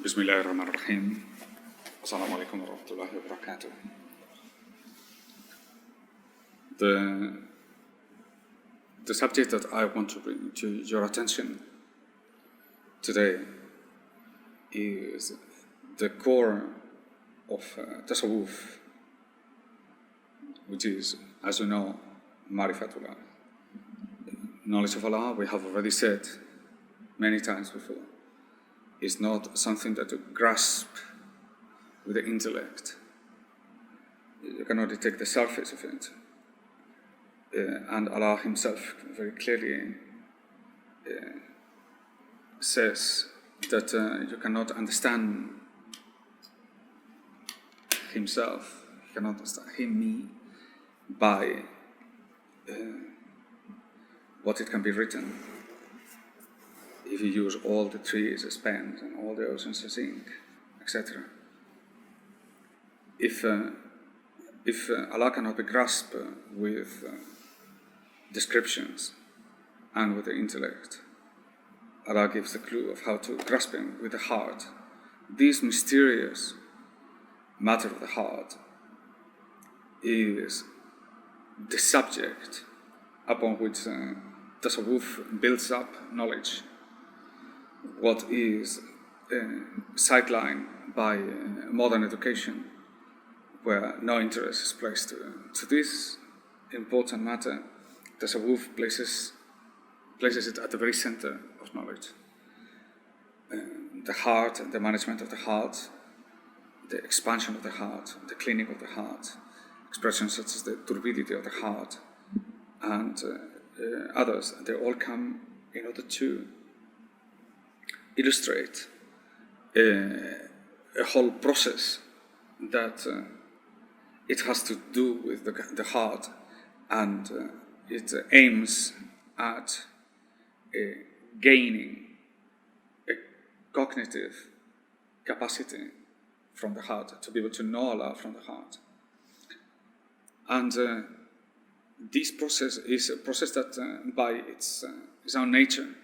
بسم الله الرحمن الرحيم. السلام عليكم ورحمة الله وبركاته. The subject that I want to bring to your attention today is the core of tasawwuf, which is, as you know, marifatullah. Knowledge of Allah, we have already said many times before, is not something that you grasp with the intellect. You cannot detect the surface of it. And Allah Himself very clearly says that you cannot understand Himself, you cannot understand Him, me, by what it can be written. If you use all the trees as pens and all the oceans as ink, etc. If Allah cannot be grasped with descriptions and with the intellect, Allah gives the clue of how to grasp Him with the heart. This mysterious matter of the heart is the subject upon which tasawwuf builds up knowledge. What is sidelined by modern education, where no interest is placed to this important matter, tasawwuf places it at the very center of knowledge. The heart, the management of the heart, the expansion of the heart, the cleaning of the heart, expressions such as the turbidity of the heart, and others, they all come in order to illustrate a whole process that it has to do with the heart, and it aims at gaining a cognitive capacity from the heart, to be able to know Allah from the heart. And this process is a process that by its own nature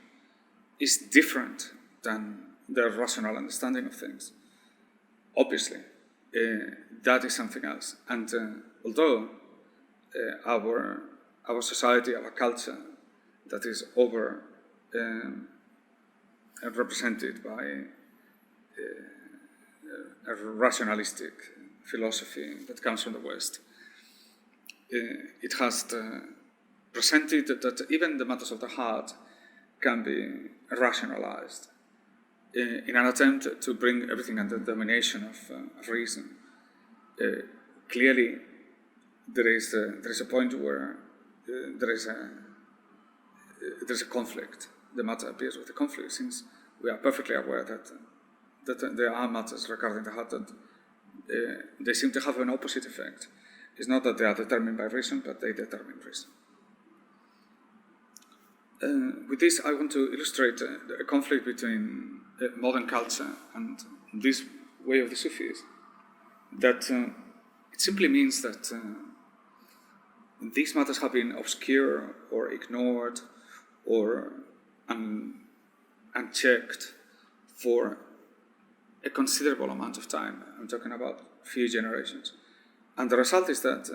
is different than the rational understanding of things. Obviously, that is something else. And although our society, our culture, that is over represented by a rationalistic philosophy that comes from the West, it has presented that even the matters of the heart can be rationalized in an attempt to bring everything under the domination of reason. Clearly, there is a point where there is a conflict. The matter appears with a conflict, since we are perfectly aware that there are matters regarding the heart that they seem to have an opposite effect. It's not that they are determined by reason, but they determine reason. With this, I want to illustrate a conflict between modern culture and this way of the Sufis. That it simply means that these matters have been obscure or ignored or unchecked for a considerable amount of time. I'm talking about a few generations. And the result is that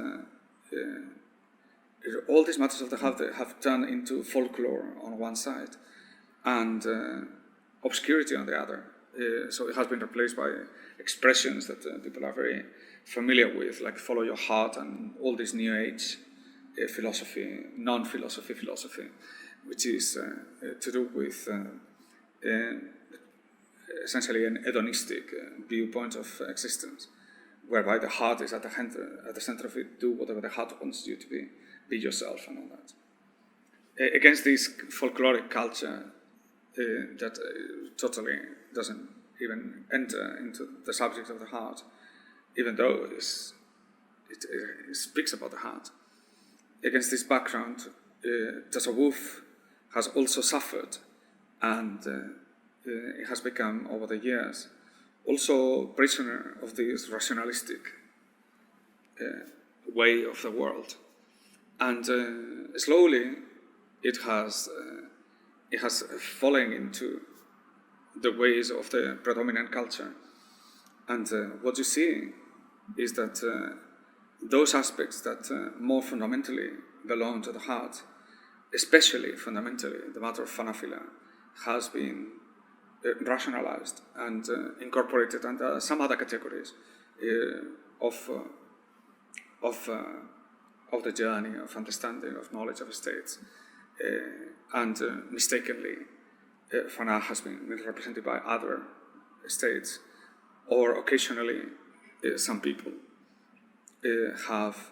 all these matters of the heart have turned into folklore on one side and obscurity on the other. So it has been replaced by expressions that people are very familiar with, like follow your heart and all this new age philosophy, non-philosophy philosophy, which is to do with essentially an hedonistic viewpoint of existence, whereby the heart is at the center of it. Do whatever the heart wants you to be yourself and all that. Against this folkloric culture that totally doesn't even enter into the subject of the heart, even though it speaks about the heart. Against this background, tasawwuf has also suffered, and it has become, over the years, also prisoner of this rationalistic way of the world. And slowly it has fallen into the ways of the predominant culture. And what you see is that those aspects that more fundamentally belong to the heart, especially fundamentally the matter of fanafila, has been rationalized and incorporated under some other categories of the journey of understanding, of knowledge of states, and mistakenly Fana has been represented by other states, or occasionally some people have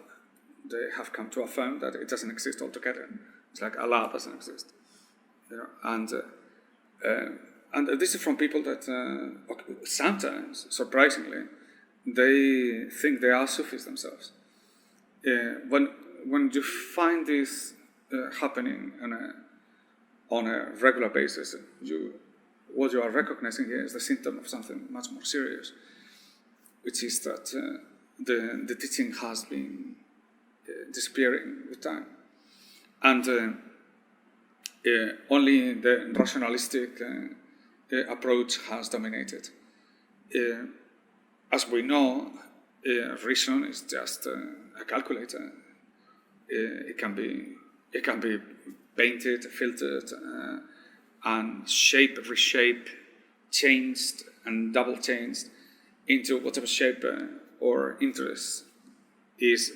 come to affirm that it doesn't exist altogether. It's like Allah doesn't exist, and this is from people that sometimes, surprisingly, they think they are Sufis themselves. When you find this happening on a regular basis, what you are recognizing here is the symptom of something much more serious, which is that the teaching has been disappearing with time, and only the rationalistic approach has dominated. As we know, reason is just a calculator. It can be painted, filtered, and reshaped, changed, and double changed into whatever shape or interest is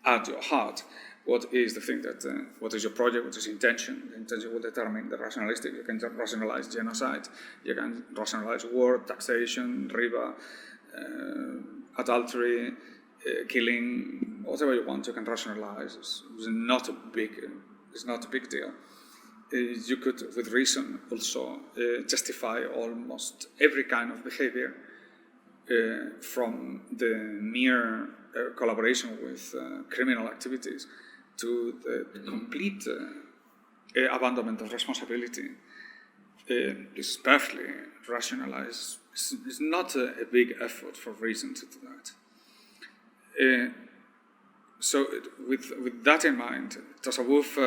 at your heart. What is the thing that, what is your project, what is intention? The intention will determine the rationalistic. You can rationalize genocide, you can rationalize war, taxation, riba, adultery, killing, whatever you want, you can rationalize. It's not a big deal. You could, with reason, also justify almost every kind of behavior, from the mere collaboration with criminal activities to the complete abandonment of responsibility. Is perfectly rationalized. It's not a big effort for reason to do that. So with that in mind, Tasawwuf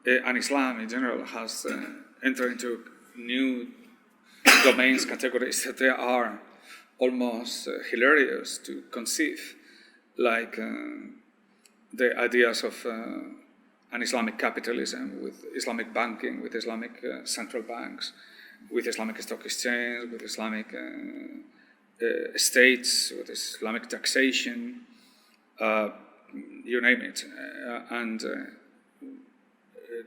and Islam in general has entered into new domains, categories that they are almost hilarious to conceive, like the ideas of an Islamic capitalism with Islamic banking, with Islamic central banks, with Islamic stock exchange, with Islamic estates, with Islamic taxation, you name it. And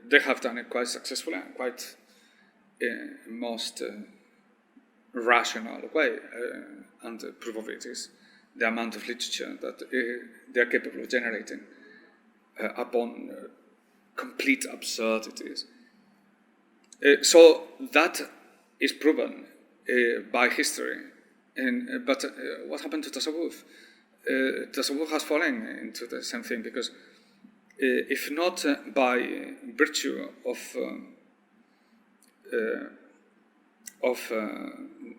they have done it quite successfully and quite most rational way. And the proof of it is the amount of literature that they are capable of generating upon complete absurdities. So that is proven by history. But what happened to Tasawwuf? Tasawwuf has fallen into the same thing, because if not by virtue of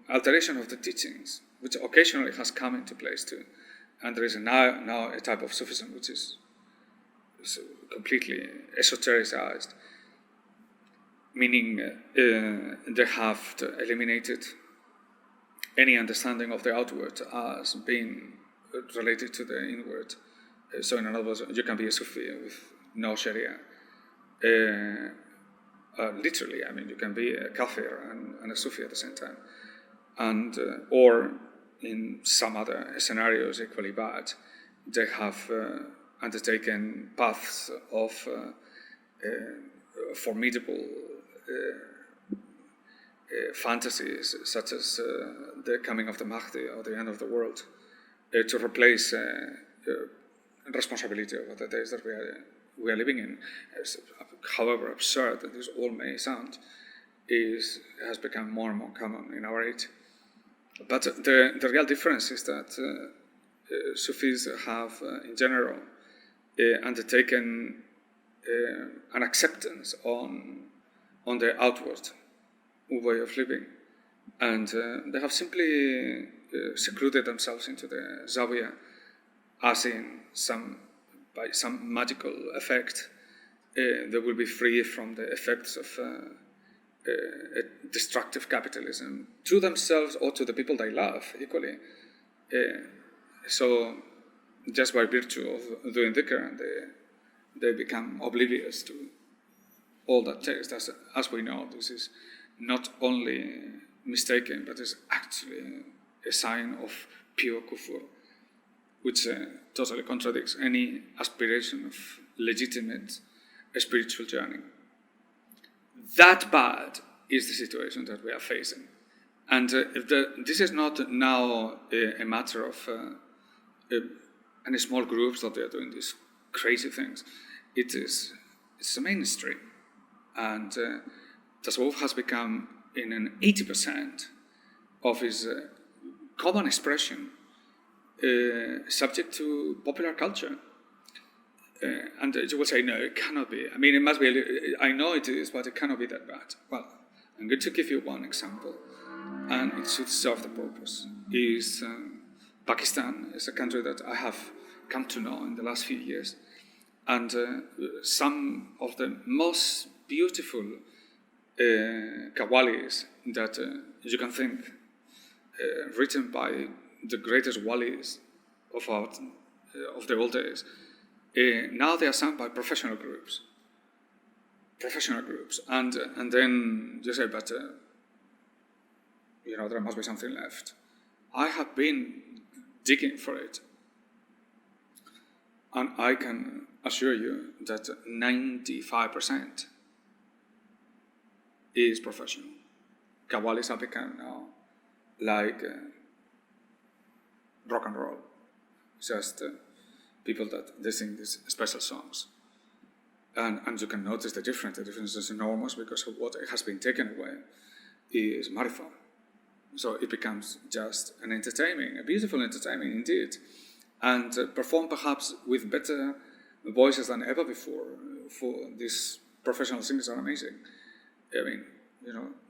alteration of the teachings, which occasionally has come into place too, and there is now a type of Sufism which is completely esotericized, meaning they have eliminated any understanding of the outward as being related to the inward. So in other words, you can be a Sufi with no Sharia. Literally, I mean, you can be a kafir and a Sufi at the same time. And or in some other scenarios equally bad, they have undertaken paths of formidable fantasies, such as the coming of the Mahdi or the end of the world, to replace responsibility over the days that we are living in. However absurd that this all may sound, has become more and more common in our age. But the real difference is that Sufis have, in general, undertaken an acceptance on the outward way of living, and they have simply secluded themselves into the Zawiya, as in by some magical effect they will be free from the effects of destructive capitalism to themselves or to the people they love equally. So just by virtue of doing dhikr, they become oblivious to all that text. As we know, this is not only mistaken, but is actually a sign of pure kufr, which totally contradicts any aspiration of legitimate spiritual journey. That bad is the situation that we are facing. And this is not now a matter of any small groups that they are doing these crazy things. It's a mainstream. And Tasawwuf has become, in an 80% of its common expression, subject to popular culture. And you will say, no, it cannot be. I mean, it must be, I know it is, but it cannot be that bad. Well, I'm going to give you one example, and it should serve the purpose. Pakistan is a country that I have come to know in the last few years. And some of the most beautiful qawwalis that you can think, written by the greatest walis of the old days, now they are sung by professional groups. And then you say, but there must be something left. I have been digging for it, and I can assure you that 95% is professional. Qawwalis have become now like rock and roll, just people that they sing these special songs. And you can notice the difference. The difference is enormous because of what has been taken away is marathon. So it becomes just an entertainment, a beautiful entertainment indeed, and performed perhaps with better voices than ever before. For these professional singers are amazing. I mean,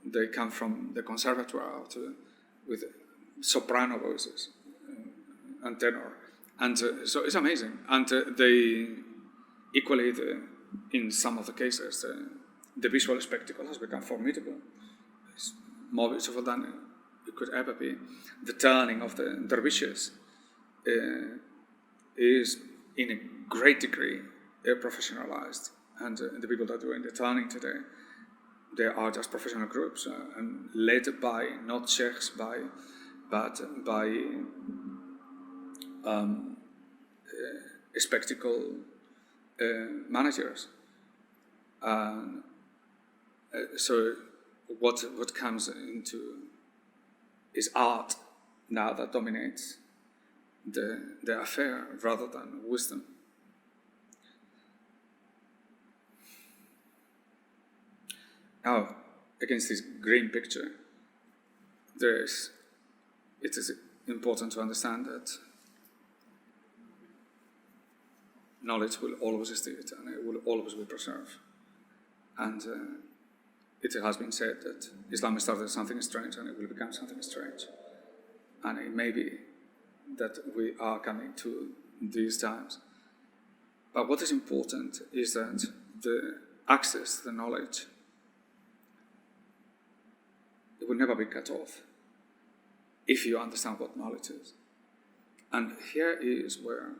they come from the conservatoire with soprano voices and tenor. And so it's amazing. And they equally, in some of the cases, the visual spectacle has become formidable. It's more beautiful than it could ever be. The turning of the dervishes is, in a great degree, professionalized. And the people that are doing the turning today, they are just professional groups, and led by, not sheikhs, but by spectacle managers. So what comes into is art now that dominates the affair rather than wisdom. Now, against this green picture, it is important to understand that knowledge will always exist and it will always be preserved. And it has been said that Islam started as something strange and it will become something strange. And it may be that we are coming to these times. But what is important is that the access to the knowledge, it will never be cut off if you understand what knowledge is. And here is where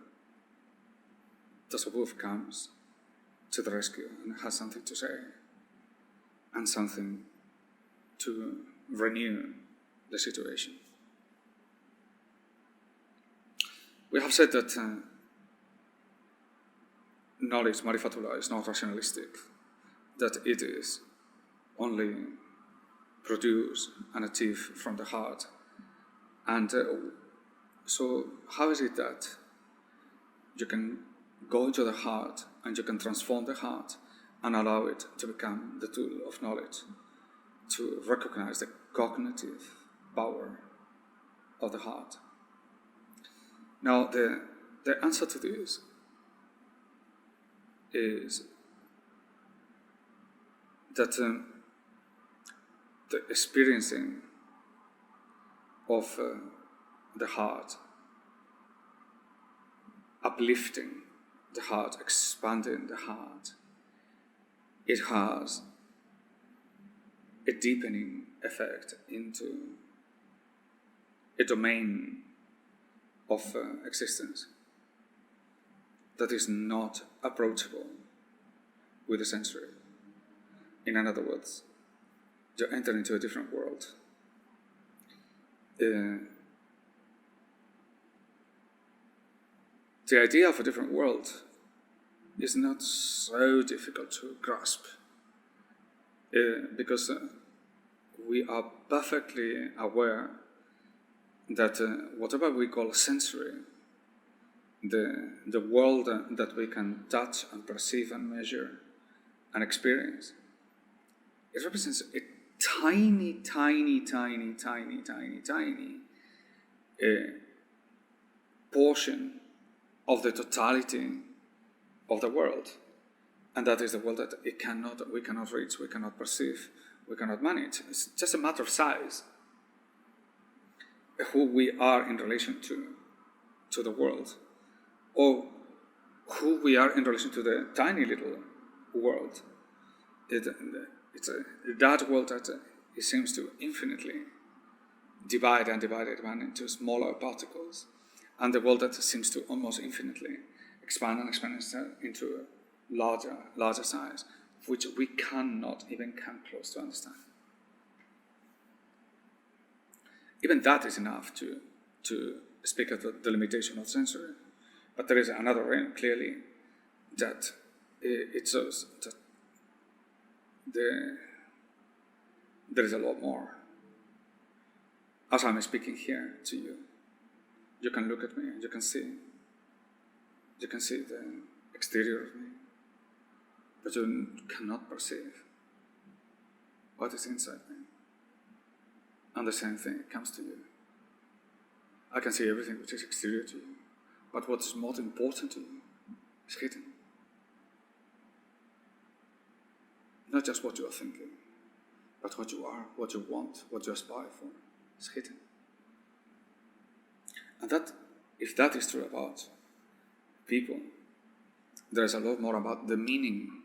Tasawwuf comes to the rescue and has something to say and something to renew the situation. We have said that knowledge, marifatullah, is not rationalistic, that it is only produced and achieved from the heart. And so how is it that you can go into the heart and you can transform the heart and allow it to become the tool of knowledge, to recognize the cognitive power of the heart? Now, the answer to this is that the experiencing of the heart, uplifting the heart, expanding the heart, it has a deepening effect into a domain of existence that is not approachable with the sensory. In other words, you enter into a different world. The idea of a different world is not so difficult to grasp because we are perfectly aware that whatever we call sensory, the world that we can touch and perceive and measure and experience, it represents a tiny portion of the totality of the world, and that is the world that we cannot reach, we cannot perceive, we cannot manage. It's just a matter of size, who we are in relation to the world, or who we are in relation to the tiny little world. It's that world that it seems to infinitely divide into smaller particles, and the world that seems to almost infinitely expand into a larger size, which we cannot even come close to understand. Even that is enough to speak of the limitation of sensory. But there is another realm, clearly, that it shows that there is a lot more. As I'm speaking here to you, you can look at me and you can see the exterior of me, but you cannot perceive what is inside me. And the same thing comes to you. I can see everything which is exterior to you, but what is most important to you is hidden. Not just what you are thinking, but what you are, what you want, what you aspire for is hidden. And that, if that is true about people, there is a lot more about the meaning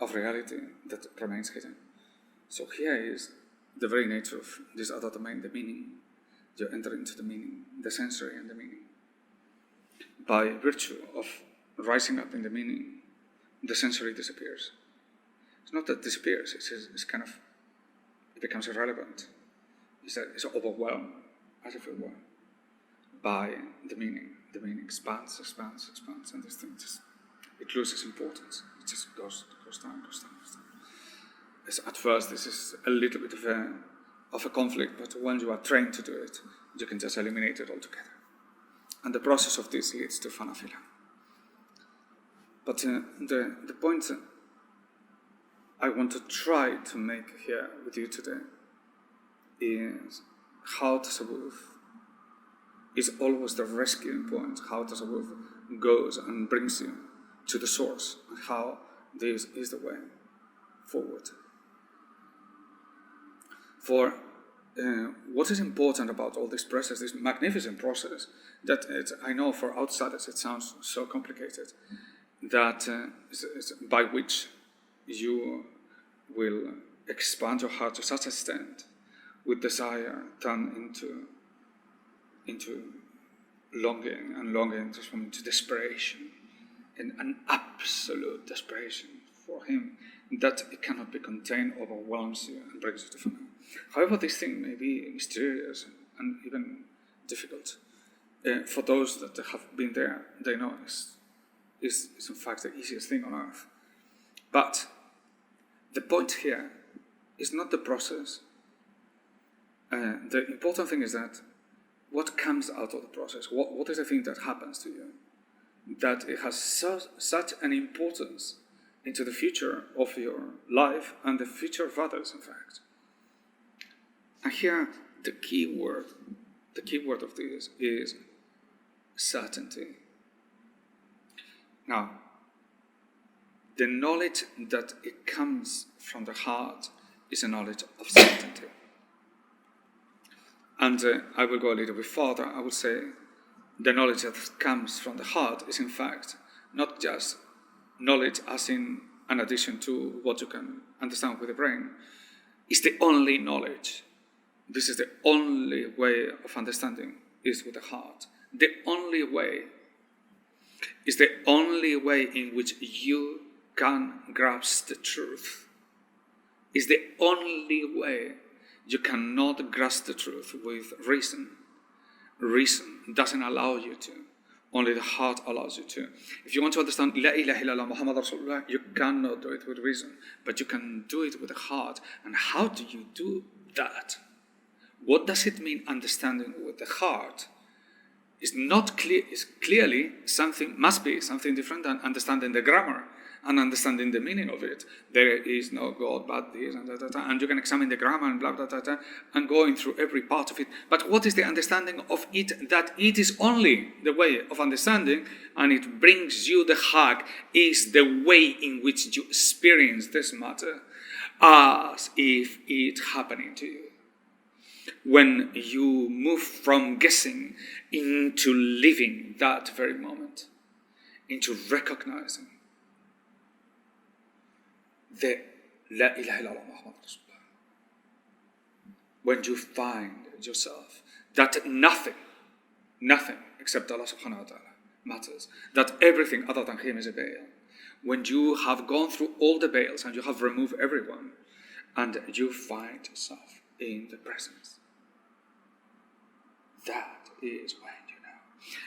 of reality that remains hidden. So here is the very nature of this other domain, the meaning. You enter into the meaning, the sensory and the meaning. By virtue of rising up in the meaning, the sensory disappears. It's not that it disappears, it's kind of, it becomes irrelevant. It's overwhelmed, as if it were, by the meaning. The meaning expands, and this thing it loses importance. It just goes down. At first, this is a little bit of a conflict, but when you are trained to do it, you can just eliminate it altogether. And the process of this leads to phanafila. But the point I want to try to make here with you today is how tasawwuf is always the rescuing point, how tasawwuf goes and brings you to the source, and how this is the way forward. For what is important about all this process, this magnificent process, that I know for outsiders it sounds so complicated, that is by which you will expand your heart to such an extent with desire turn into longing, and longing transformed into desperation, and an absolute desperation for him that it cannot be contained, overwhelms you and brings you to family. However, this thing may be mysterious and even difficult. For those that have been there, they know it's in fact the easiest thing on earth. But the point here is not the process. The important thing is that what comes out of the process, what is the thing that happens to you, that it has such an importance into the future of your life and the future of others, in fact. And here, the key word of this is certainty. Now, the knowledge that it comes from the heart is a knowledge of certainty. And I will go a little bit further. I will say the knowledge that comes from the heart is in fact not just knowledge as in an addition to what you can understand with the brain, is the only knowledge. This is the only way of understanding, is with the heart. The only way is the only way in which you can grasp the truth. Is the only way. You cannot grasp the truth with reason. Reason doesn't allow you to. Only the heart allows you to. If you want to understand La ilaha illallah Muhammad Rasulullah, you cannot do it with reason, but you can do it with the heart. And how do you do that? What does it mean understanding with the heart? It's not clear. It's clearly something, must be something different than understanding the grammar and understanding the meaning of it. There is no God but this, and you can examine the grammar and blah, blah, blah, blah, and going through every part of it. But what is the understanding of it? That it is only the way of understanding, and it brings you the haq, is the way in which you experience this matter as if it happening to you. When you move from guessing into living that very moment, into recognizing the La ilaha illallah Muhammad Rasulullah. When you find yourself that nothing except Allah SWT matters, that everything other than Him is a veil, when you have gone through all the veils and you have removed everyone, and you find yourself in the presence, that is when you know.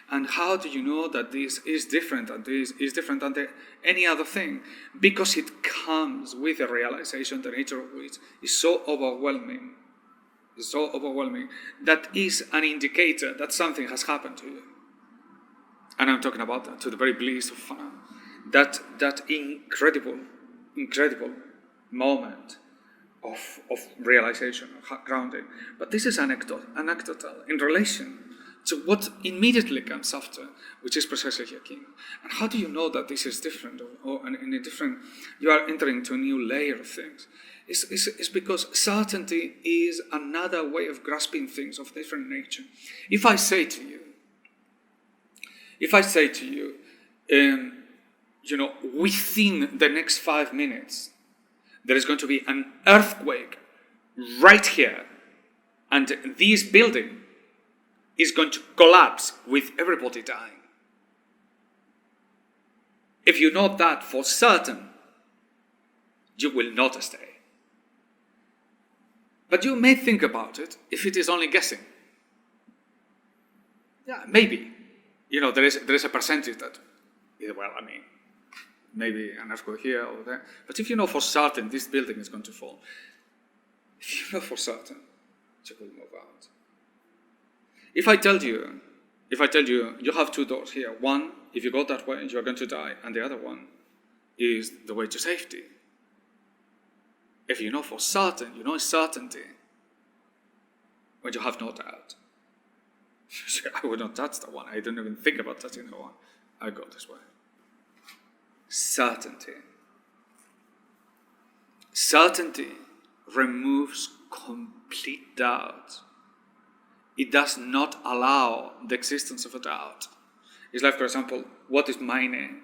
And how do you know that this is different and this is different than any other thing? Because it comes with a realization, the nature of which is so overwhelming, that is an indicator that something has happened to you. And I'm talking about that to the very bliss of fana. That incredible moment of realization, of grounding. But this is anecdotal in relation to what immediately comes after, which is precisely Yakin. And how do you know that this is different, or in a different, you are entering into a new layer of things? It's because certainty is another way of grasping things of different nature. If I say to you, within the next 5 minutes, there is going to be an earthquake right here, and this building is going to collapse with everybody dying. If you know that for certain, you will not stay. But you may think about it if it is only guessing. Yeah, maybe. There is a percentage that, maybe an earthquake here or there. But if you know for certain this building is going to fall, if you know for certain, you will move out. If I tell you, you have 2 doors here. One, if you go that way, you are going to die, and the other one is the way to safety. If you know for certain, you know certainty, when you have no doubt. I would not touch that one. I don't even think about touching that one. I go this way. Certainty. Certainty removes complete doubt. It does not allow the existence of a doubt. It's like, for example, what is my name?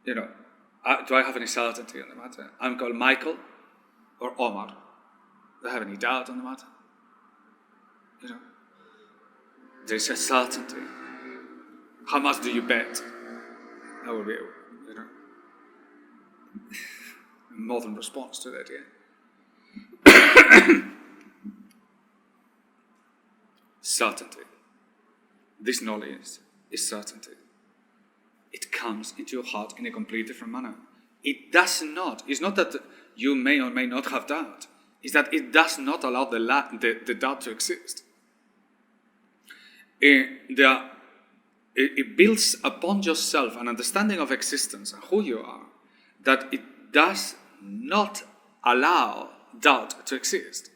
Do I have any certainty on the matter? I'm called Michael or Omar. Do I have any doubt on the matter? There's a certainty. How much do you bet? That would be, a modern response to that, yeah. Certainty. This knowledge is certainty. It comes into your heart in a completely different manner. It's not that you may or may not have doubt. It's that it does not allow the doubt to exist. It builds upon yourself an understanding of existence and who you are, that it does not allow doubt to exist.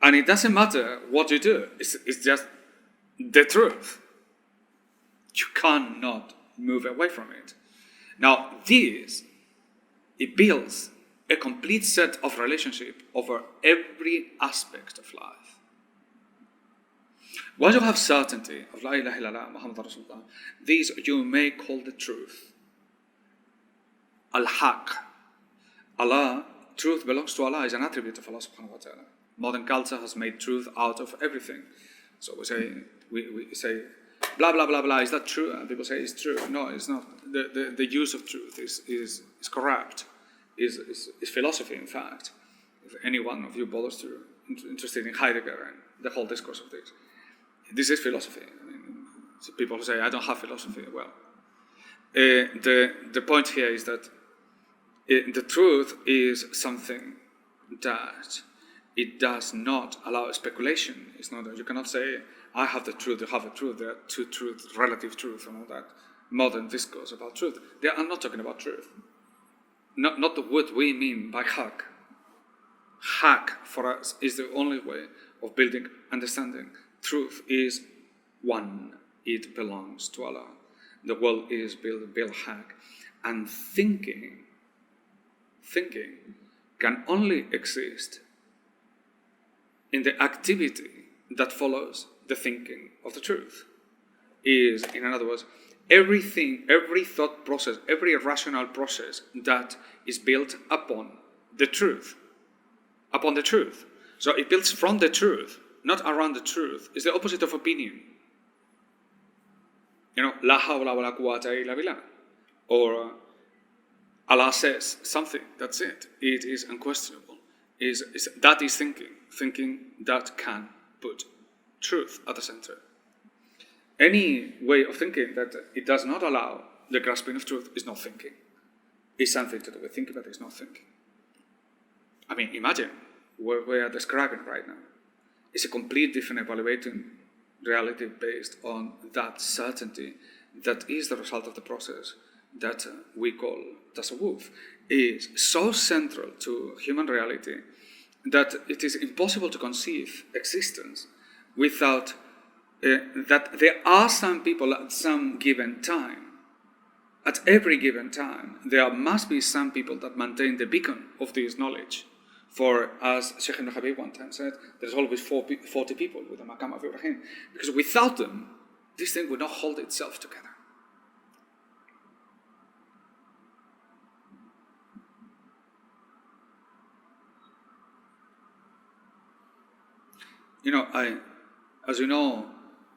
And it doesn't matter what you do, it's just the truth. You cannot move away from it. Now, it builds a complete set of relationship over every aspect of life. Once you have certainty of La ilaha illallah Muhammad Rasulullah, these you may call the truth. Al-Haq, Allah, truth belongs to Allah, is an attribute of Allah SWT. Modern culture has made truth out of everything. So we say, blah, blah, blah, blah, is that true? And people say it's true. No, it's not. The use of truth is corrupt, is philosophy, in fact. If any one of you bothers to interested in Heidegger and the whole discourse of this is philosophy. I mean, so people who say, I don't have philosophy, well, the point here is that the truth is something that it does not allow speculation. It's not that you cannot say, I have the truth, you have the truth, there are two truths, relative truth, and all that modern discourse about truth. They are not talking about truth. Not what we mean by hack. Hack, for us, is the only way of building understanding. Truth is one. It belongs to Allah. The world is built hack. And thinking can only exist in the activity that follows the thinking of the truth. Is, in other words, everything, every thought process, every rational process that is built upon the truth. Upon the truth. So it builds from the truth, not around the truth. It's the opposite of opinion. La hawla wa la quwwata illa billah. Or Allah says something, that's it. It is unquestionable. That is thinking that can put truth at the center. Any way of thinking that it does not allow the grasping of truth is not thinking. It's something to do with thinking, but it's not thinking. I mean, imagine what we are describing right now. It's a complete different evaluating reality based on that certainty that is the result of the process that we call tasawwuf. Is so central to human reality that it is impossible to conceive existence without that there are some people at some given time. At every given time, there must be some people that maintain the beacon of this knowledge. For, as Shaykh ibn Habib one time said, there's always 40 people with the Maqam of Ibrahim. Because without them, this thing would not hold itself together. As you know,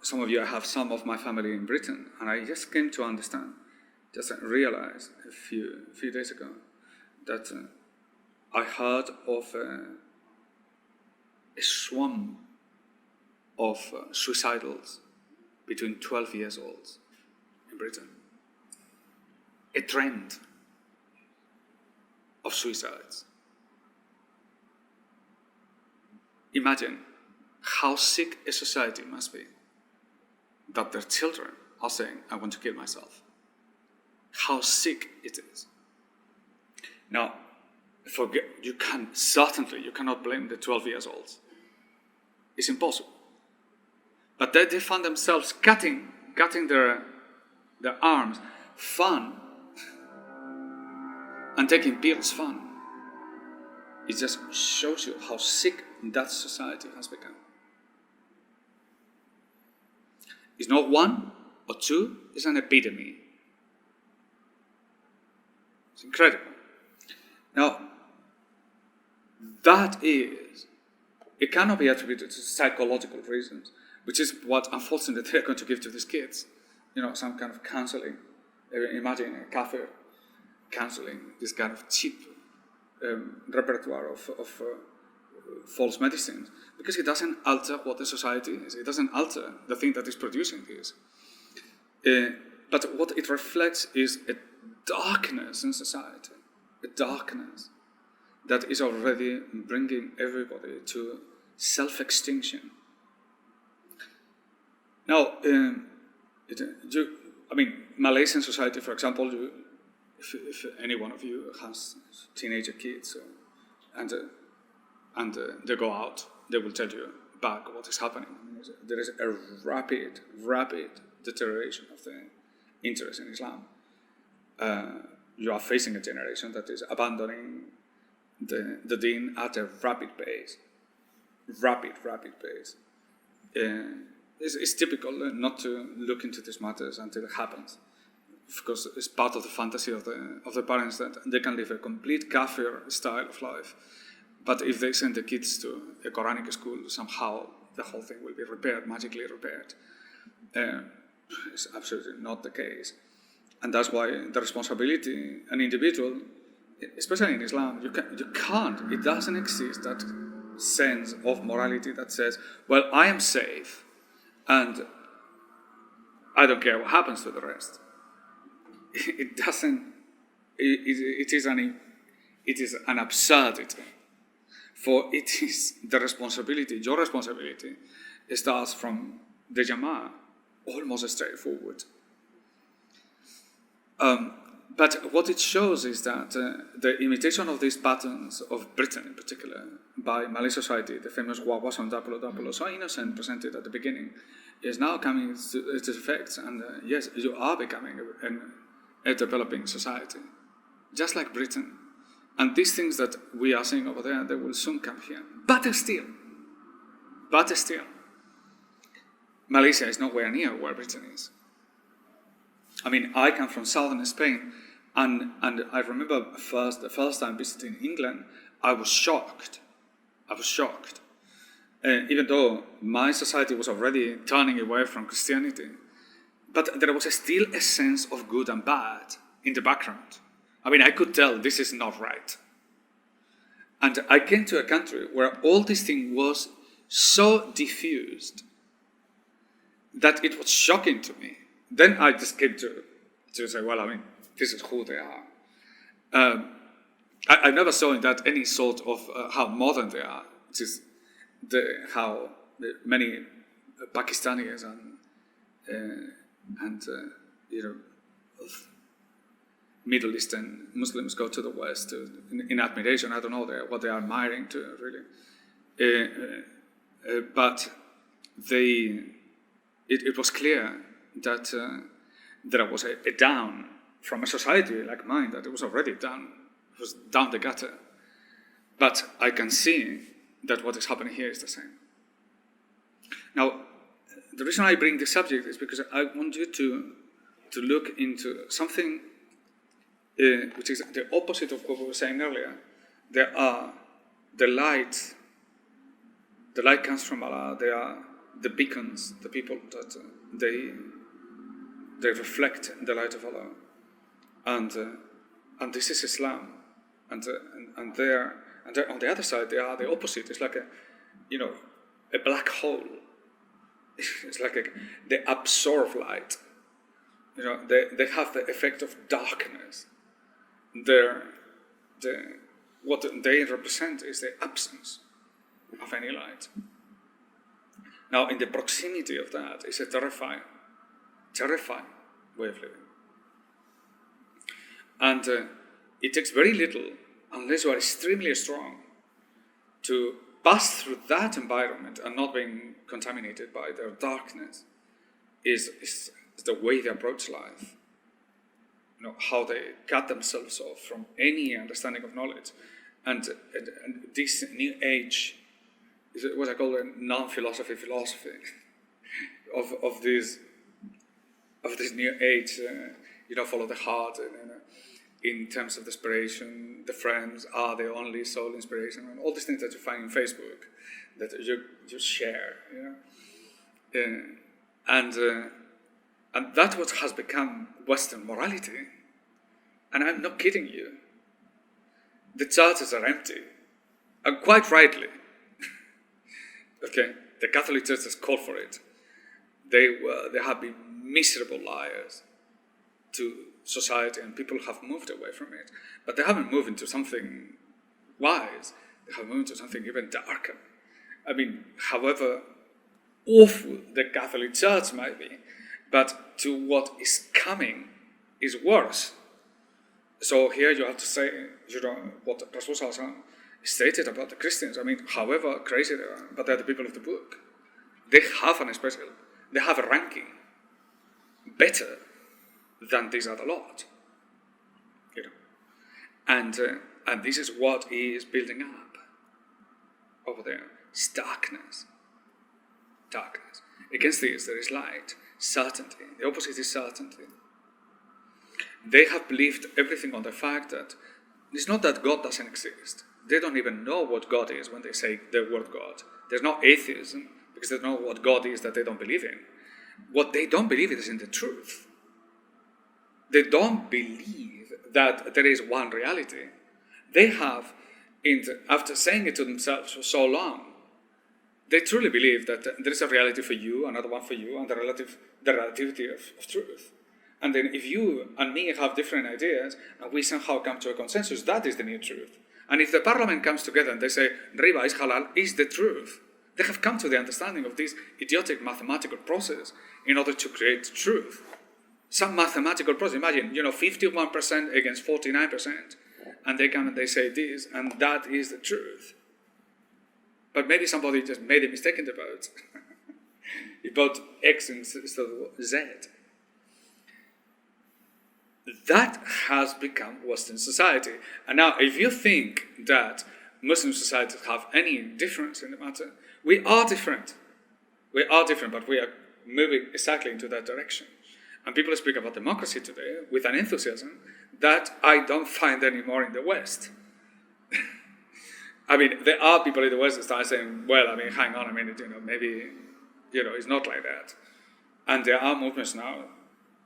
some of you, I have some of my family in Britain, and I just came to understand, just realized a few days ago, that I heard of a swarm of suicidals between 12 years old in Britain. A trend of suicides. Imagine how sick a society must be that their children are saying, I want to kill myself. How sick it is. Now, you cannot blame the 12 years olds. It's impossible. But they find themselves cutting their arms, fun, and taking pills, fun. It just shows you how sick that society has become. It's not one or two, it's an epidemic. It's incredible. Now, it cannot be attributed to psychological reasons, which is what, unfortunately, they're going to give to these kids. Some kind of counseling. Imagine a kafir counseling this kind of cheap repertoire of false medicines, because it doesn't alter what the society is. It doesn't alter the thing that is producing this. But what it reflects is a darkness in society, a darkness that is already bringing everybody to self-extinction. Now, Malaysian society, for example, if any one of you has teenager kids and they go out, they will tell you back what is happening. There is a rapid deterioration of the interest in Islam. You are facing a generation that is abandoning the deen at a rapid pace. Rapid pace. It's typical not to look into these matters until it happens. because it's part of the fantasy of the parents that they can live a complete kafir style of life. But if they send the kids to a Quranic school, somehow the whole thing will be repaired, magically repaired. It's absolutely not the case. And that's why the responsibility, an individual, especially in Islam, you can't, it doesn't exist, that sense of morality that says, well, I am safe, and I don't care what happens to the rest. It doesn't, it is an absurdity. For it is the responsibility, your responsibility, starts from the Jama'ah, almost straightforward. But what it shows is that the imitation of these patterns of Britain in particular by Malay society, the famous Wawasan Dapolo, so innocent presented at the beginning, is now coming to its effects, and yes, you are becoming a developing society, just like Britain. And these things that we are seeing over there, they will soon come here. But still, Malaysia is nowhere near where Britain is. I mean, I come from southern Spain, and I remember the first time visiting England, I was shocked. Even though my society was already turning away from Christianity, but there was still a sense of good and bad in the background. I mean, I could tell this is not right. And I came to a country where all this thing was so diffused that it was shocking to me. Then I just came to say, well, I mean, this is who they are. I never saw in that any sort of how modern they are, which is how many Pakistanis and Middle Eastern Muslims go to the West in admiration. I don't know what they are admiring to, really. But it was clear that there was a down from a society like mine, that it was already down. It was down the gutter. But I can see that what is happening here is the same. Now, the reason I bring this subject is because I want you to look into something which is the opposite of what we were saying earlier. There are the light comes from Allah. They are the beacons, the people that they reflect the light of Allah, and this is Islam, and they're on the other side. They are the opposite. It's like a black hole. It's like they absorb light. They have the effect of darkness. What they represent is the absence of any light. Now, in the proximity of that is a terrifying way of living. And it takes very little, unless you are extremely strong, to pass through that environment and not being contaminated by their darkness. Is the way they approach life. How they cut themselves off from any understanding of knowledge. And this new age is what I call a non-philosophy of this new age. Follow the heart, in terms of desperation, the friends are the only sole inspiration, and all these things that you find in Facebook that you share. And that's what has become Western morality. And I'm not kidding you. The churches are empty, and quite rightly. Okay, the Catholic Church has called for it. They have been miserable liars to society, and people have moved away from it. But they haven't moved into something wise. They have moved into something even darker. I mean, however awful the Catholic Church might be, but to what is coming is worse. So here you have to say, what Rasul Sallallahu stated about the Christians. I mean, however crazy they are, but they're the people of the book. They have they have a ranking better than this other lot. And this is what is building up over there. It's darkness. Against this, there is light, certainty. The opposite is certainty. they have believed everything on the fact that it's not that God doesn't exist. They don't even know what God is when they say the word God. There's no atheism because they don't know what God is that they don't believe in. What they don't believe in is in the truth. They don't believe that there is one reality. They have, after saying it to themselves for so long, they truly believe that there is a reality for you, another one for you, and the relativity of truth. And then if you and me have different ideas, and we somehow come to a consensus, that is the new truth. And if the parliament comes together and they say, riba is halal, is the truth, they have come to the understanding of this idiotic mathematical process in order to create truth. Some mathematical process, imagine, 51% against 49%, and they come and they say this, and that is the truth. But maybe somebody just made a mistake in the vote. He voted X instead of Z. That has become Western society. And now, if you think that Muslim societies have any difference in the matter, we are different. We are different, but we are moving exactly into that direction. And people speak about democracy today with an enthusiasm that I don't find anymore in the West. I mean, there are people in the West that start saying, well, hang on a minute, maybe, it's not like that. And there are movements now,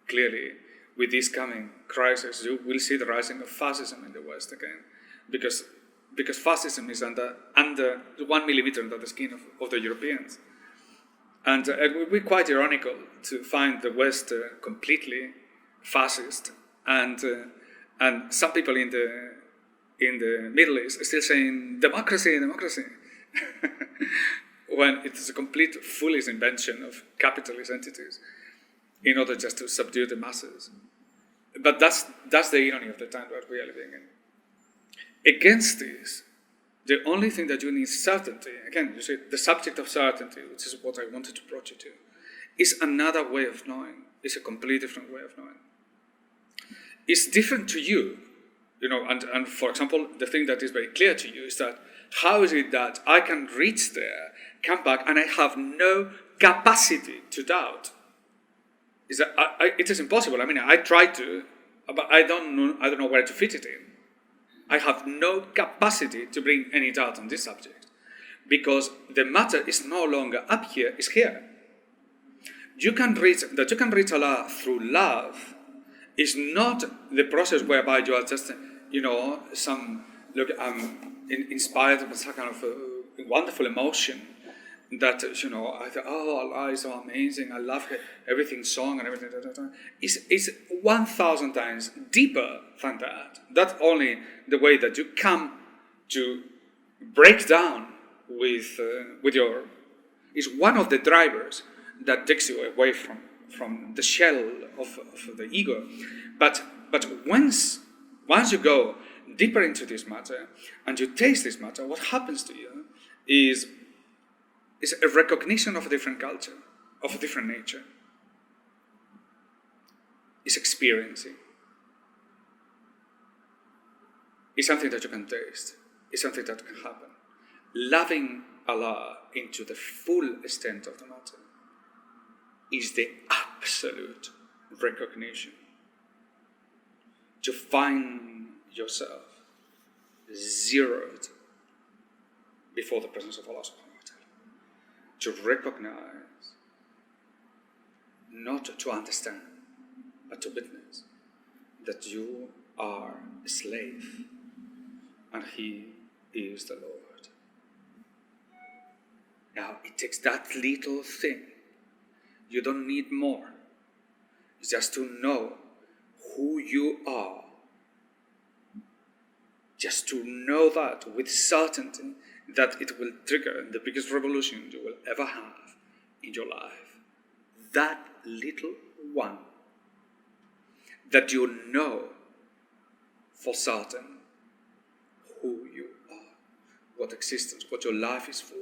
clearly, with this coming crisis, you will see the rising of fascism in the West again. Because fascism is under 1 millimeter under the skin of the Europeans. And it would be quite ironical to find the West completely fascist, and some people in the Middle East are still saying democracy, democracy, when it is a complete foolish invention of capitalist entities in order just to subdue the masses. But that's the irony of the time that we are living in. Against this, the only thing that you need is certainty. Again, you see, the subject of certainty, which is what I wanted to brought you to, is another way of knowing. It's a completely different way of knowing. It's different to you, and for example, the thing that is very clear to you is that how is it that I can reach there, come back, and I have no capacity to doubt? Is that it is impossible. I try to, but I don't know where to fit it in. I have no capacity to bring any doubt on this subject, because the matter is no longer up here, it's here. You can reach Allah through love is not the process whereby you are just, inspired by some kind of a wonderful emotion that, I thought, Allah is so amazing, I love everything song and everything. It's 1,000 times deeper than that. That's only the way that you come to break down with your, is one of the drivers that takes you away from the shell of the ego. But once you go deeper into this matter and you taste this matter, what happens to you is a recognition of a different culture, of a different nature. It's experiencing. It's something that you can taste. It's something that can happen. Loving Allah into the full extent of the matter is the absolute recognition. To find yourself zeroed before the presence of Allah SWT. To recognize, not to understand, but to witness that you are a slave and He is the Lord. Now, it takes that little thing. You don't need more. It's just to know who you are. Just to know that with certainty, that it will trigger the biggest revolution you will ever have in your life. That little one. That you know for certain who you are, what existence, what your life is for.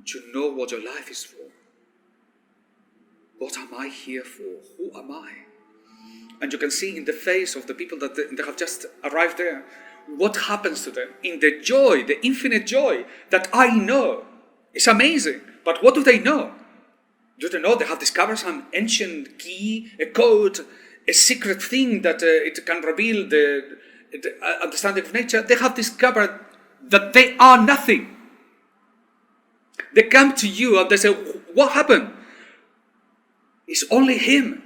To know what your life is for. What am I here for? Who am I? And you can see in the face of the people that they have just arrived there, what happens to them in the joy, the infinite joy that I know. It's amazing. But what do they know? Do they know they have discovered some ancient key, a code, a secret thing that it can reveal the understanding of nature, they have discovered that they are nothing. They come to you and they say, what happened? It's only Him.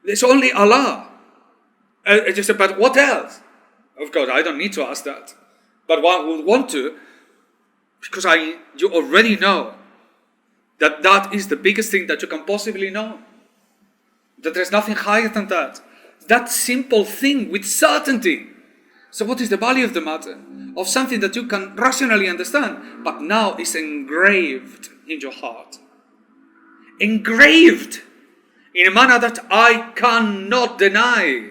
It's only Allah. You say, but what else? Of course, I don't need to ask that. But one would want to, because you already know that is the biggest thing that you can possibly know. That there's nothing higher than that. That simple thing with certainty. So what is the value of the matter? Of something that you can rationally understand, but now is engraved in your heart. Engraved in a manner that I cannot deny.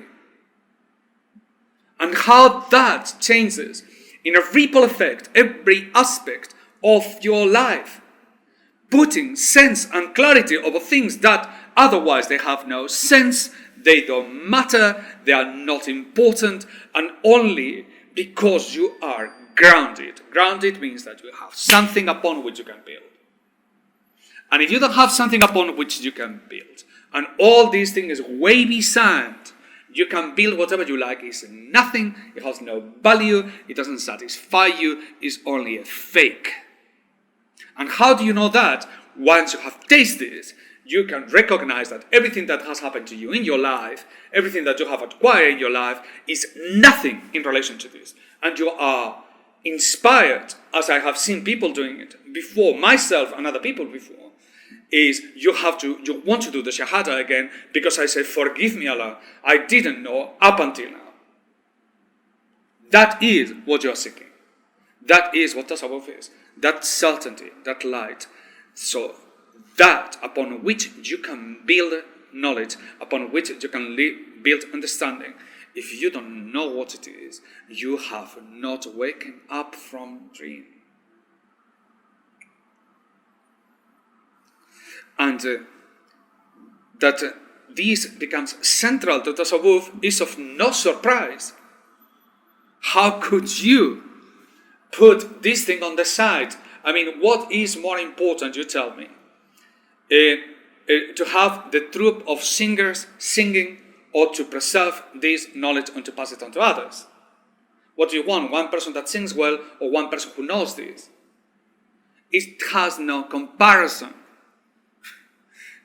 And how that changes in a ripple effect every aspect of your life. Putting sense and clarity over things that otherwise they have no sense, they don't matter, they are not important, and only because you are grounded. Grounded means that you have something upon which you can build. And if you don't have something upon which you can build, and all these things is wavy sand, you can build whatever you like, it's nothing, it has no value, it doesn't satisfy you, it's only a fake. And how do you know that? Once you have tasted it, you can recognize that everything that has happened to you in your life, everything that you have acquired in your life, is nothing in relation to this. And you are inspired, as I have seen people doing it before, myself and other people before, is you want to do the Shahada again, because I say, forgive me, Allah, I didn't know up until now. That is what you are seeking. That is what Tasawwuf is. That certainty, that light. So that upon which you can build knowledge, upon which you can build understanding. If you don't know what it is, you have not waken up from dream. And that this becomes central to Tasawwuf is of no surprise. How could you put this thing on the side? I mean, what is more important, you tell me? To have the troupe of singers singing, or to preserve this knowledge and to pass it on to others? What do you want? One person that sings well, or one person who knows this? It has no comparison.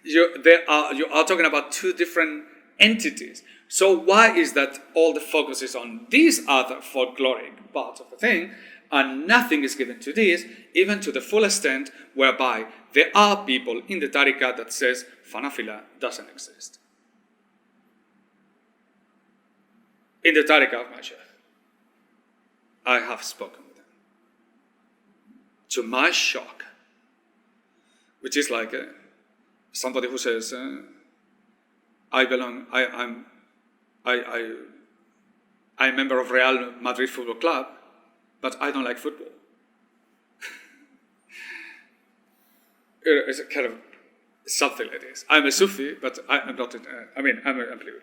You are talking about two different entities. So why is that all the focus is on these other folkloric parts of the thing, and nothing is given to this, even to the full extent whereby there are people in the tariqah that says fanafila doesn't exist. In the tariqah of my Shaykh, I have spoken with them. To my shock, which is like somebody who says, I'm a member of Real Madrid Football Club, but I don't like football. It's kind of something like this. I'm a Sufi, but I'm not. I'm unbelievable.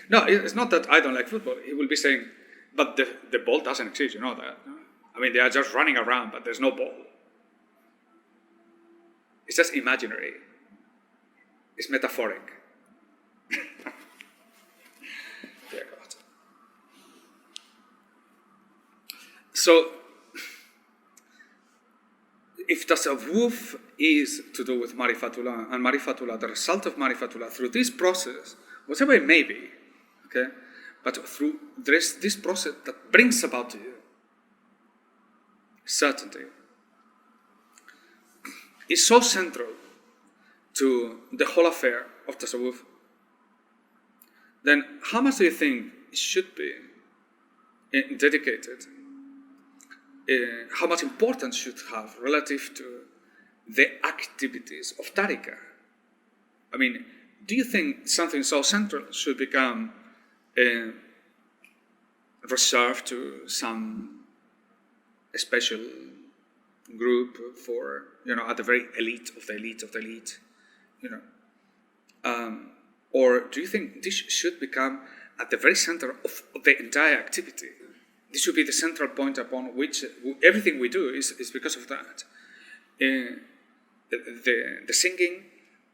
No, it's not that I don't like football. He will be saying, but the ball doesn't exist. You know that. No? I mean, they are just running around, but there's no ball. It's just imaginary. It's metaphoric. Dear God. So, if Tasawwuf is to do with Marifatullah, and Marifatullah, the result of Marifatullah through this process, whatever it may be, okay, but through this process that brings about to you certainty, is so central to the whole affair of Tasawwuf, then how much do you think it should be dedicated? How much importance should have relative to the activities of tariqah? I mean, do you think something so central should become reserved to some special group for, at the very elite of the elite of the elite, or do you think this should become at the very center of the entire activity? This should be the central point upon which everything we do is because of that. The singing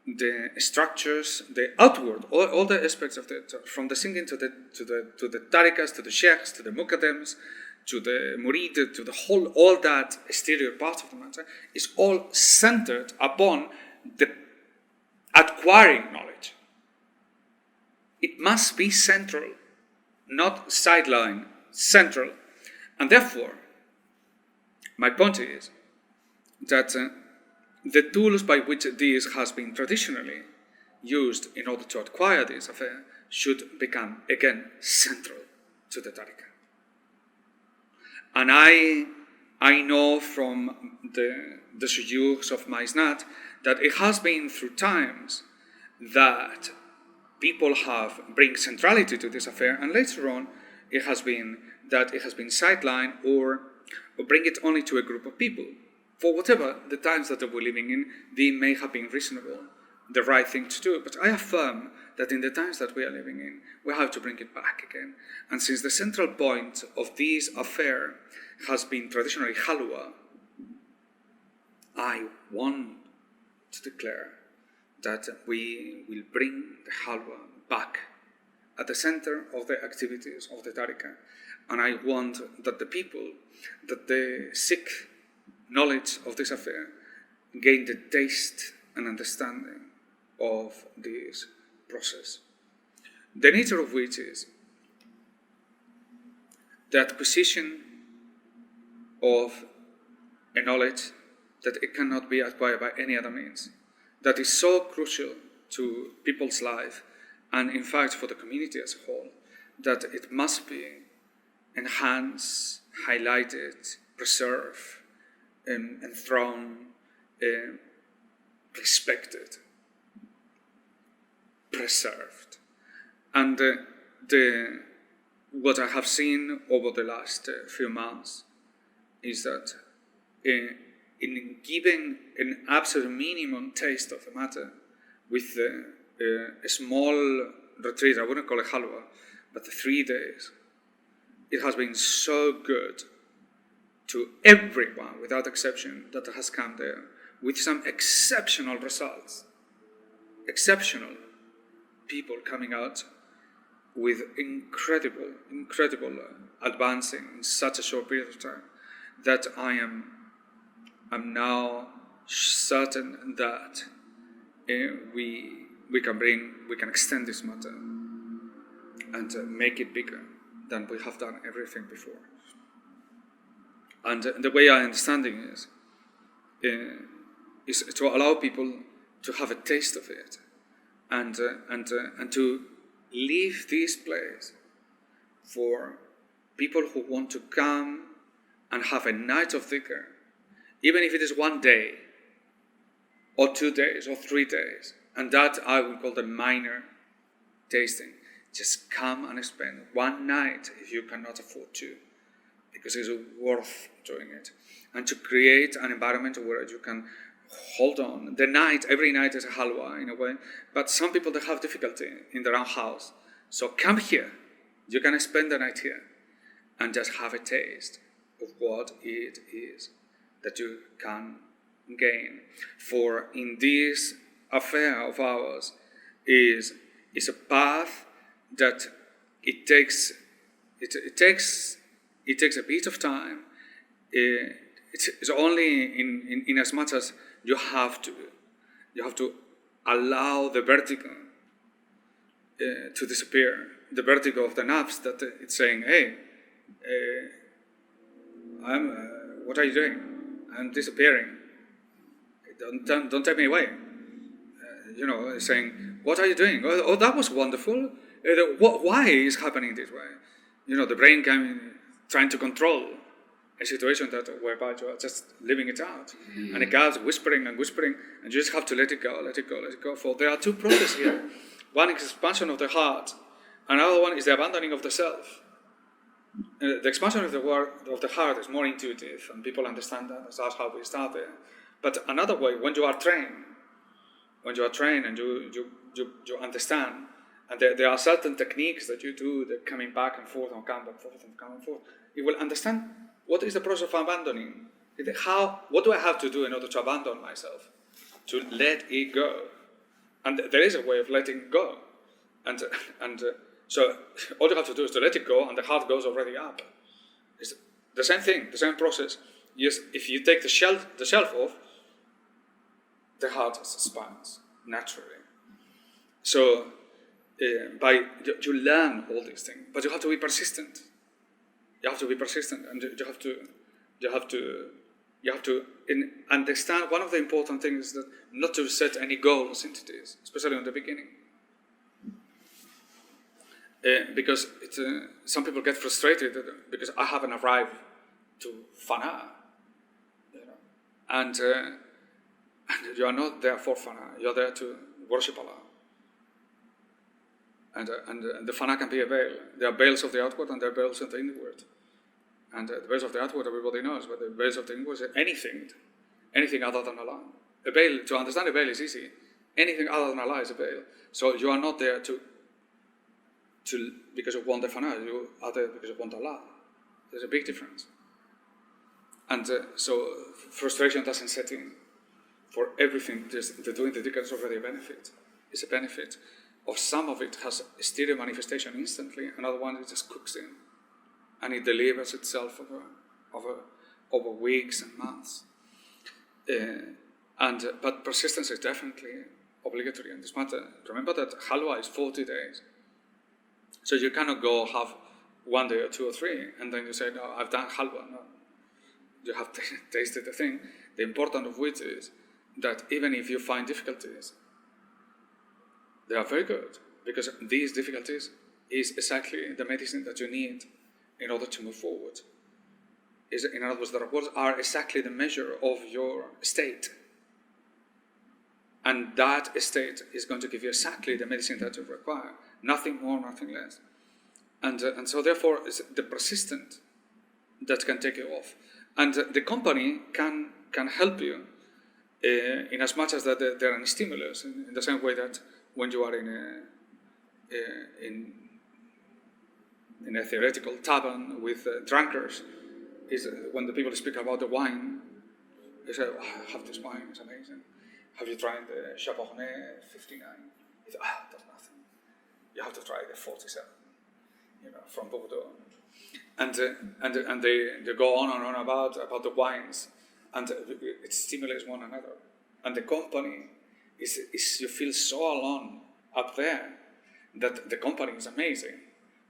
the structures, the outward, all the aspects of from the singing to the tariqas, to the sheikhs, to the muqaddems, to the murid, to the whole, all that exterior part of the matter is all centered upon the acquiring knowledge. It must be central, not sideline, central. And therefore, my point is that the tools by which this has been traditionally used in order to acquire this affair should become, again, central to the tariqah. And I know from the shuyukhs of my isnat that it has been through times that people have bring centrality to this affair, and later on it has been sidelined or bring it only to a group of people. For whatever the times that we're living in, they may have been reasonable, the right thing to do. But I affirm that in the times that we are living in, we have to bring it back again. And since the central point of this affair has been traditionally halwa, I want to declare that we will bring the halwa back at the center of the activities of the tariqah. And I want that the people, that they seek knowledge of this affair, gain the taste and understanding of this process. The nature of which is the acquisition of a knowledge that it cannot be acquired by any other means, that is so crucial to people's life and in fact for the community as a whole, that it must be enhanced, highlighted, preserved, enthroned, respected, preserved. And what I have seen over the last few months is that in giving an absolute minimum taste of the matter with a small retreat, I wouldn't call it halwa, but the 3 days, it has been so good to everyone, without exception, that has come there, with some exceptional results. Exceptional people coming out with incredible advancing in such a short period of time, that I'm now certain that we can extend this matter and make it bigger than we have done everything before. And the way I understand it is to allow people to have a taste of it, and to leave this place for people who want to come and have a night of dhikr, even if it is 1 day, or 2 days, or 3 days, and that I would call the minor tasting. Just come and spend 1 night if you cannot afford to, because it's worth doing it. And to create an environment where you can hold on. Every night is a halwa in a way, but some people, they have difficulty in their own house. So come here. You can spend the night here and just have a taste of what it is that you can gain. For in this affair of ours is a path that it takes a bit of time. It's only in as much as you have to allow the vertigo to disappear, the vertigo of the nafs that it's saying, hey, what are you doing? I'm disappearing. Don't take me away. Saying, what are you doing? Oh, that was wonderful. Why is happening this way? The brain trying to control a situation whereby you are just living it out. Mm-hmm. And it goes whispering, and you just have to let it go. For there are 2 processes here. One is expansion of the heart, another one is the abandoning of the self. The expansion of the heart is more intuitive, and people understand that. That's how we start there. But another way, when you are trained and you understand, and there are certain techniques that you do, that coming back and forth, you will understand what is the process of abandoning. What do I have to do in order to abandon myself? To let it go. And there is a way of letting go. And so all you have to do is to let it go, and the heart goes already up. It's the same thing, the same process. Yes, if you take the shelf off, the heart expands naturally. So you learn all these things, but you have to be persistent. You have to be persistent, and you have to understand. One of the important things is that not to set any goals into this, especially in the beginning, because some people get frustrated because I haven't arrived to fana, and you are not there for fana. You are there to worship Allah. And the fana can be a veil. There are veils of the outward and there are veils of the inward. And the veils of the outward everybody knows, but the veils of the inward is anything other than Allah. A veil, to understand a veil is easy. Anything other than Allah is a veil. So you are not there to because you want the fana, you are there because you want Allah. There's a big difference. And so frustration doesn't set in. For everything, the doing the dhikr is already a benefit. It's a benefit. Of some of it has a stereo manifestation instantly, another one it just cooks in, and it delivers itself over weeks and months. But persistence is definitely obligatory in this matter. Remember that halwa is 40 days, so you cannot go have 1 day or 2 or 3, and then you say, "No, I've done halwa." No, you have tasted the thing. The important of which is that even if you find difficulties, they are very good, because these difficulties is exactly the medicine that you need in order to move forward. In other words, the rewards are exactly the measure of your state. And that state is going to give you exactly the medicine that you require. Nothing more, nothing less. And so therefore, it's the persistent that can take you off. And the company can help you in as much as that they're an stimulus, in the same way that when you are in a theoretical tavern with drunkards, is when the people speak about the wine, they say, "Oh, have this wine, it's amazing. Have you tried the Chabornet 59? It's, that's nothing. You have to try the 47, from Bordeaux." And they go on and on about the wines, and it stimulates one another. And the company is you feel so alone up there that the company is amazing.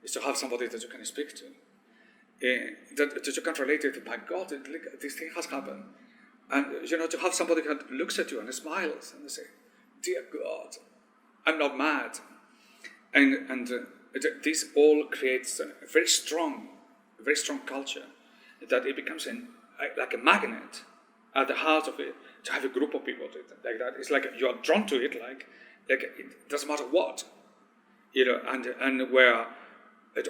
Is to have somebody that you can speak to, that you can relate it. My God, this thing has happened, and to have somebody that looks at you and smiles and they say, "Dear God, I'm not mad," and this all creates a very strong culture that it becomes like a magnet at the heart of it. To have a group of people like that, it's like you are drawn to it. Like it doesn't matter what, and where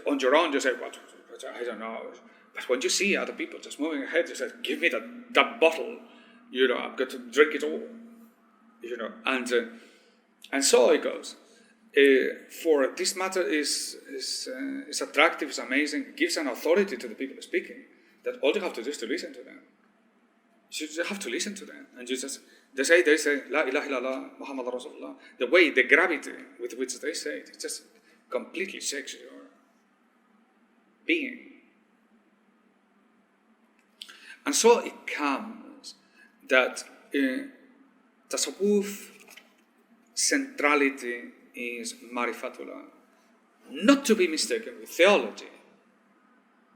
on your own you say, "What? I don't know." But when you see other people just moving ahead, you say, "Give me that bottle, I've got to drink it all," and so it goes. For this matter is attractive, is amazing. It gives an authority to the people speaking. That all you have to do is to listen to them. You just have to listen to them, and they say, "La ilaha illallah, Muhammad Rasulullah." The gravity with which they say it just completely shakes your being. And so it comes that tasawwuf centrality is marifatullah, not to be mistaken with theology,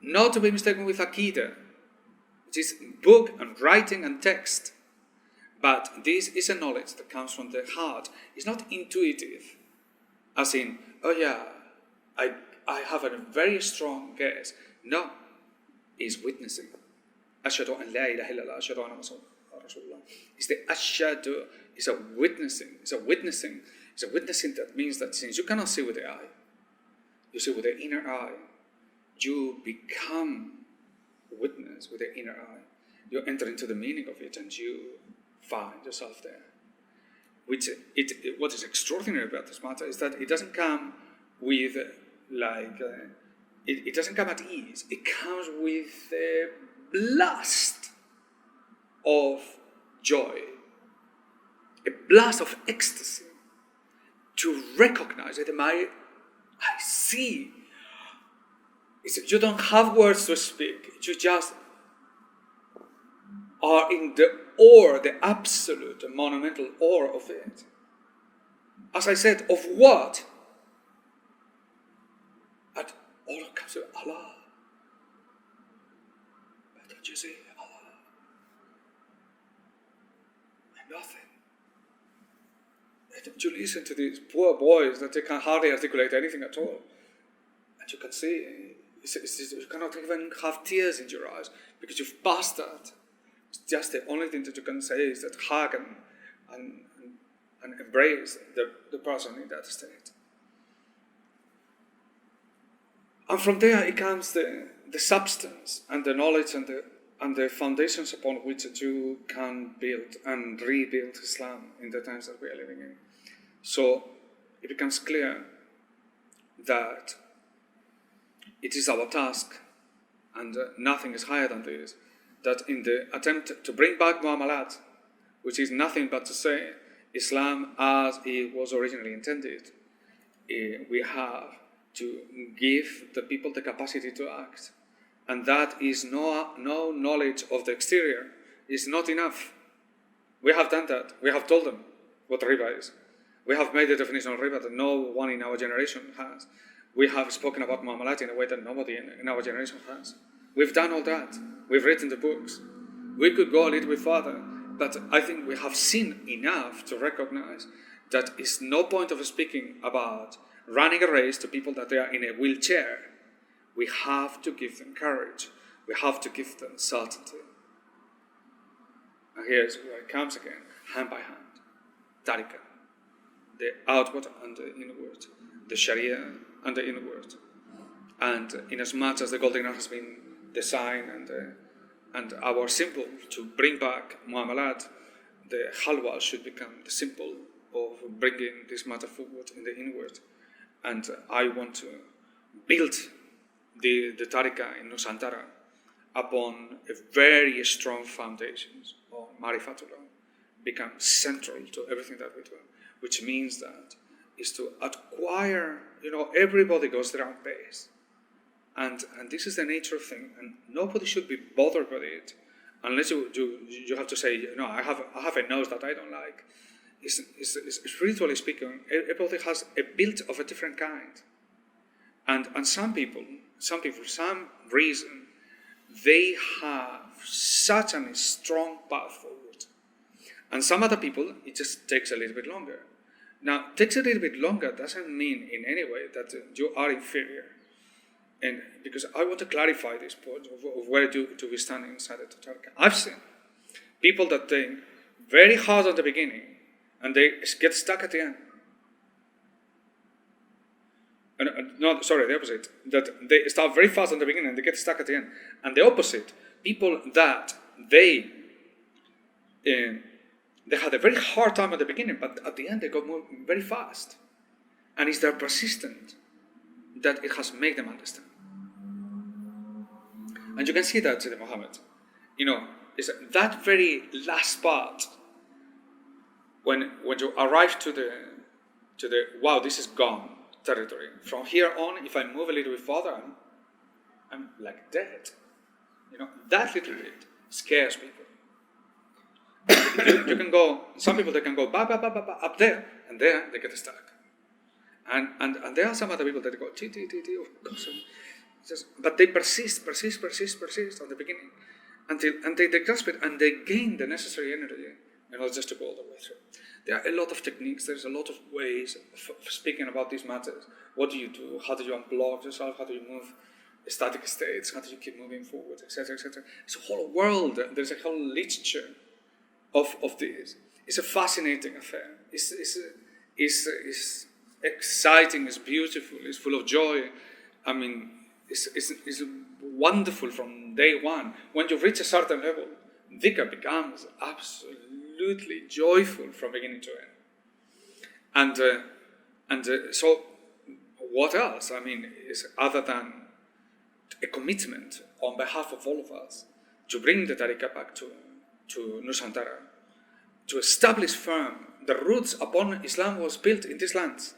not to be mistaken with aqidah, which is book and writing and text. But this is a knowledge that comes from the heart. It's not intuitive, as in, "Oh yeah, I have a very strong guess." No, it's witnessing. Ashhadu an la ilaha illallah, ashhadu anna Rasulullah. It's the ashhadu. It's a witnessing. It's a witnessing that means that since you cannot see with the eye, you see with the inner eye. You become witness with the inner eye. You enter into the meaning of it, and you find yourself there. What is extraordinary about this matter is that it doesn't come with it doesn't come at ease. It comes with a blast of joy, a blast of ecstasy, to recognize it. I see. You don't have words to speak. You just are in the awe, the absolute, the monumental awe of it. As I said, of what? And all comes to Allah. But don't you see Allah? And nothing. And you listen to these poor boys that they can hardly articulate anything at all. And you can see, you cannot even have tears in your eyes because you've passed that. It's just the only thing that you can say is that hug and embrace the person in that state. And from there it comes the substance and the knowledge and the foundations upon which you can build and rebuild Islam in the times that we are living in. So it becomes clear that it is our task, and nothing is higher than this, that in the attempt to bring back muamalat, which is nothing but to say Islam as it was originally intended, we have to give the people the capacity to act. And that is no knowledge of the exterior is not enough. We have done that. We have told them what riba is. We have made the definition of riba that no one in our generation has. We have spoken about muamalat in a way that nobody in our generation has. We've done all that. We've written the books. We could go a little bit further, but I think we have seen enough to recognize that it's no point of speaking about running a race to people that they are in a wheelchair. We have to give them courage. We have to give them certainty. And here's where it comes again, hand by hand. Tariqah, the outward and the inward, the Sharia and the inward. And inasmuch as the golden hour has been the sign and our symbol to bring back muamalat, the halwa should become the symbol of bringing this matter forward in the inward. And I want to build the tariqah in Nusantara upon a very strong foundations of Marifatullah, become central to everything that we do, which means that is to acquire, everybody goes their own pace. And this is the nature of thing, and nobody should be bothered by it, unless you have to say, I have a nose that I don't like. It's spiritually speaking, everybody has a build of a different kind, and some people, some reason, they have such a strong path forward, and some other people it just takes a little bit longer. Now, takes a little bit longer doesn't mean in any way that you are inferior. And because I want to clarify this point of where do we stand inside the Tariqah. I've seen people that think very hard at the beginning and they get stuck at the end. The opposite. That they start very fast at the beginning and they get stuck at the end. And the opposite, people that they had a very hard time at the beginning, but at the end they got moving very fast. And it's their persistence that it has made them understand. And you can see that in Muhammad. Is that very last part when you arrive to the wow, this is gone territory. From here on, if I move a little bit further, I'm like dead. That little bit scares people. you can go. Some people they can go up there, and there they get stuck. And there are some other people that go but they persist at the beginning until they grasp it and they gain the necessary energy just to go all the way through. There are a lot of techniques. There's a lot of ways of speaking about these matters. What do you do? How do you unblock yourself? How do you move static states? How do you keep moving forward, etc., etc.? It's a whole world. There's a whole literature of this. It's a fascinating affair. It's exciting. It's beautiful. It's full of joy. I mean, it's wonderful from day one. When you reach a certain level, dhikr becomes absolutely joyful from beginning to end. And so, what else? I mean, is other than a commitment on behalf of all of us to bring the tariqah back to Nusantara, to establish firm the roots upon Islam was built in these lands,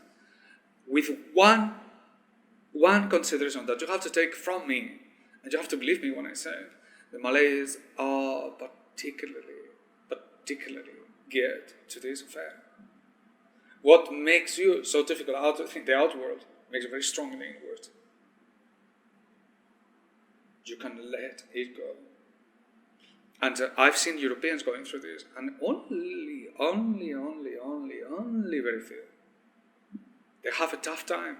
with one consideration that you have to take from me, and you have to believe me when I say it. The Malays are particularly geared to this affair. What makes you so difficult in the outworld makes you very strong in the inward. You can let it go. And I've seen Europeans going through this, and only very few. They have a tough time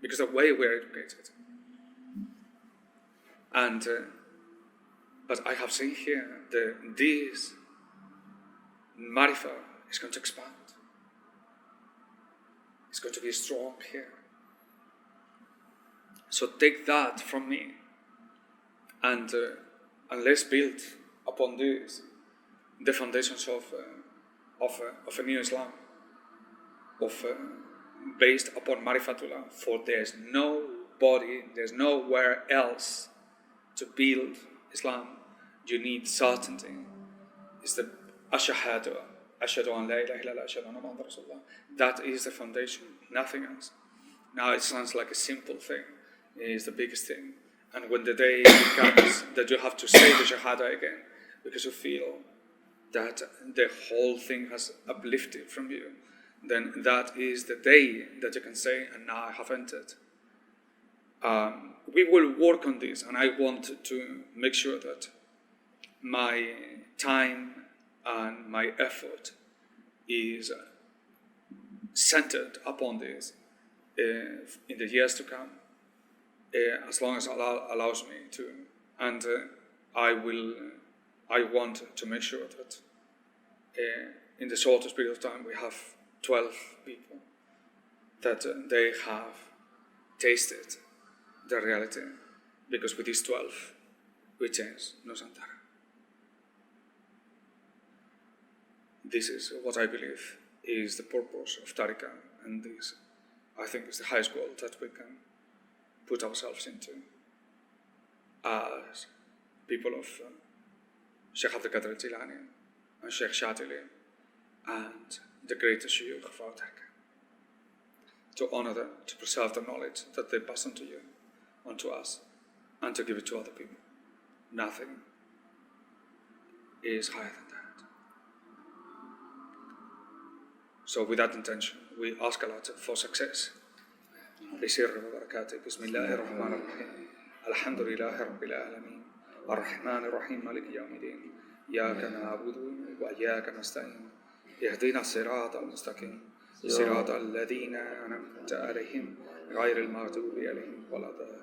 because of the way we're educated. And but I have seen here this Marifa is going to expand. It's going to be strong here. So take that from me, and let's build upon this the foundations of a new Islam, based upon Marifatullah. For there's nowhere else to build Islam. You need certainty. It's the Ashhadu an la ilaha illallah, ashhadu anna Muhammadan Rasulullah. That is the foundation, nothing else. Now it sounds like a simple thing. It is the biggest thing. And when the day comes that you have to say the Shahada again, because you feel that the whole thing has uplifted from you, then that is the day that you can say, and now I have entered. We will work on this, and I want to make sure that my time and my effort is centered upon this in the years to come, as long as Allah allows me to. And I want to make sure that in the shortest period of time we have 12 people that they have tasted the reality, because with these 12 we change Nusantara. This is what I believe is the purpose of Tariqa, and this, I think, is the highest goal that we can put ourselves into as people of Shaykh Abdul Qadir al-Jilani and Shaykh Shatili and the greatest Shaykh of our Tariqa, to honor them, to preserve the knowledge that they pass on to you, onto us, and to give it to other people. Nothing is higher than that. So with that intention, we ask Allah for success. بسر وبركاته بسم الله الرحمن الرحيم الحمد لله رب العالمين الرحمن الرحيم مالك يوم الدين إياك نعبد وإياك نستعين اهدنا الصراط المستقيم صراط الذين أنعمت عليهم غير المغضوب عليهم ولا الضالين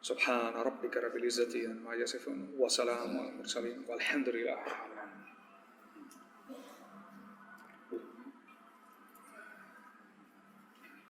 سبحان ربك رب العزة عما يصفون وسلام على المرسلين والحمد لله رب العالمين.